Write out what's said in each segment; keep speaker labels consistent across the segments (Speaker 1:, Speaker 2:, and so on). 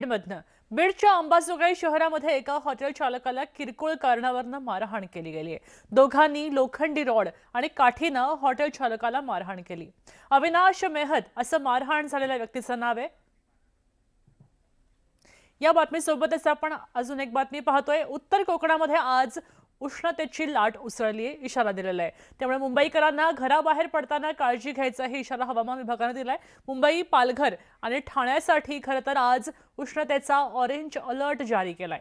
Speaker 1: बीडमधनं बीडच्या अंबाजोगाई शहरामध्ये एका हॉटेल चालकाला किरकोळ कारणावरून मारहाण केली गेली आहे। दोघांनी लोखंडी रॉड आणि काठीनं हॉटेल चालकाला मारहाण केली। अविनाश मेहत असं मारहाण झालेल्या व्यक्तीचं नाव आहे। या बातमीसोबतच आपण अजून एक बातमी पाहतोय। उत्तर कोकणामध्ये आज उष्णतेची लाट उसळली आहे, इशारा दिलेला आहे। त्यामुळे मुंबईकरांना घराबाहेर पडताना काळजी घ्यायचा ही इशारा हवामान विभागाने दिलाय। मुंबई, पालघर आणि ठाण्यासाठी खरं तर आज उष्णतेचा ऑरेंज अलर्ट जारी केलाय।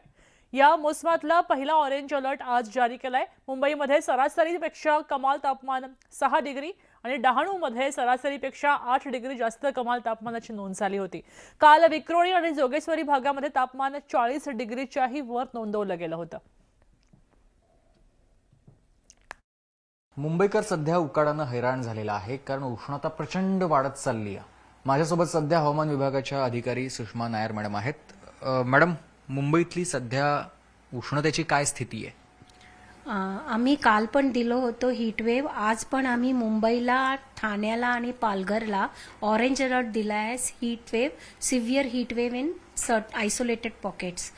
Speaker 1: या मोसमातला पहिला ऑरेंज अलर्ट आज जारी केलाय। मुंबईमध्ये सरासरीपेक्षा कमाल तापमान 6 डिग्री आणि डहाणूमध्ये सरासरीपेक्षा 8 डिग्री जास्त कमाल तापमानाची नोंद झाली होती। काल विक्रोळी आणि जोगेश्वरी भागामध्ये तापमान 40 डिग्रीच्याही वर नोंदवलं गेलं होतं।
Speaker 2: मुंबईकर सध्या उकाडानं हैराण झालेला आहे, कारण उष्णता प्रचंड वाढत चालली आहे। माझ्यासोबत सध्या हवामान विभागाच्या अधिकारी सुषमा नायर मॅडम आहेत। मॅडम, मुंबईतली सध्या उष्णतेची काय स्थिती आहे?
Speaker 3: आम्ही काल पण दिलो होतो हीट वेव्ह। आज पण आम्ही मुंबईला, ठाण्याला आणि पालघरला ऑरेंज अलर्ट दिला आहे। Heat wave, severe heat wave in isolated pockets.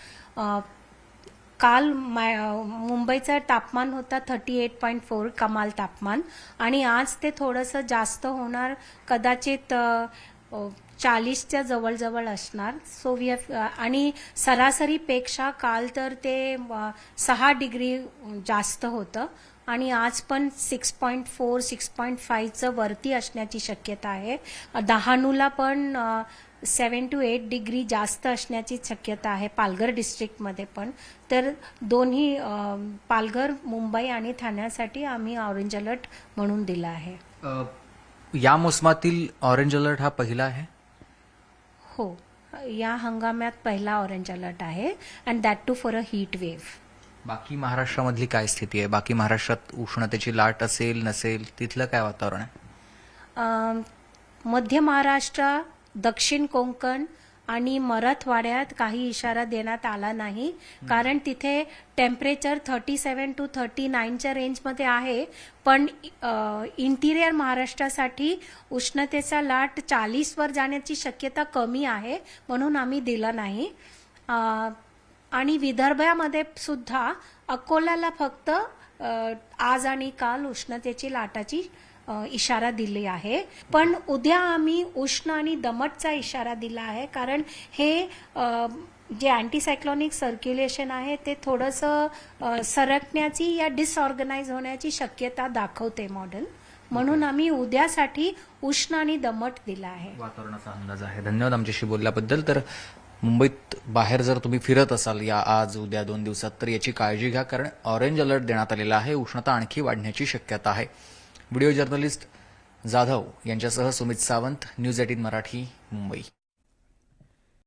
Speaker 3: काल मुंबईचं तापमान होता 38.4 कमाल तापमान आणि आज ते थोडंसं जास्त होणार, कदाचित 40च्या जवळजवळ असणार। सो वी आणि सरासरीपेक्षा काल तर ते 6 डिग्री जास्त होतं आणि आज पण 6.4 6.5चं वरती असण्याची शक्यता आहे। डहाणूला पण 7 to 8 डिग्री जास्त असण्याची शक्यता आहे, पालघर डिस्ट्रिक्टमध्ये पण। तर दोन्ही पालघर, मुंबई आणि ठाण्यासाठी आम्ही ऑरेंज अलर्ट म्हणून दिला आहे।
Speaker 2: या मोसमातील ऑरेंज अलर्ट हा पहिला आहे?
Speaker 3: हो, या हंगामात पहिला ऑरेंज अलर्ट आहे, and that too for a heat wave.
Speaker 2: बाकी महाराष्ट्रामधली काय स्थिती आहे? बाकी महाराष्ट्रात उष्णतेची लाट असेल नसेल, तिथलं काय वातावरण आहे?
Speaker 3: मध्य महाराष्ट्र, दक्षिण कोकण आणि मराठवाड्यात काही इशारा देण्यात आला नाही, कारण तिथे टेम्परेचर 37 to 39च्या रेंजमध्ये आहे। पण इंटिरियर महाराष्ट्रासाठी उष्णतेचा लाट 40वर जाण्याची शक्यता कमी आहे, म्हणून आम्ही दिलं नाही। आणि विदर्भामध्ये सुद्धा अकोल्याला फक्त आज आणि काल उष्णतेची लाटाची इशारा दिली आहे। पण उद्या आम्ही उष्ण आणि दमटचा इशारा दिला आहे, कारण हे जे अँटीसायक्लॉनिक सर्क्युलेशन आहे ते थोडंसं सरकण्याची या डिसऑर्गनाइज होण्याची शक्यता दाखवते मॉडेल, म्हणून आम्ही उद्यासाठी उष्ण आणि दमट दिला आहे।
Speaker 2: वातावरणाचा अंदाज आहे। धन्यवाद आमच्याशी बोलल्याबद्दल। तर मुंबईत बाहेर जर तुम्ही फिरत असाल या आज उद्या 2 दिवसात, तर याची काळजी घ्या, कारण ऑरेंज अलर्ट देण्यात आलेला आहे। उष्णता आणखी वाढण्याची शक्यता आहे। व्हिडिओ जर्नलिस्ट जाधव यांच्यासह सुमित सावंत, न्यूज 18 मराठी, मुंबई।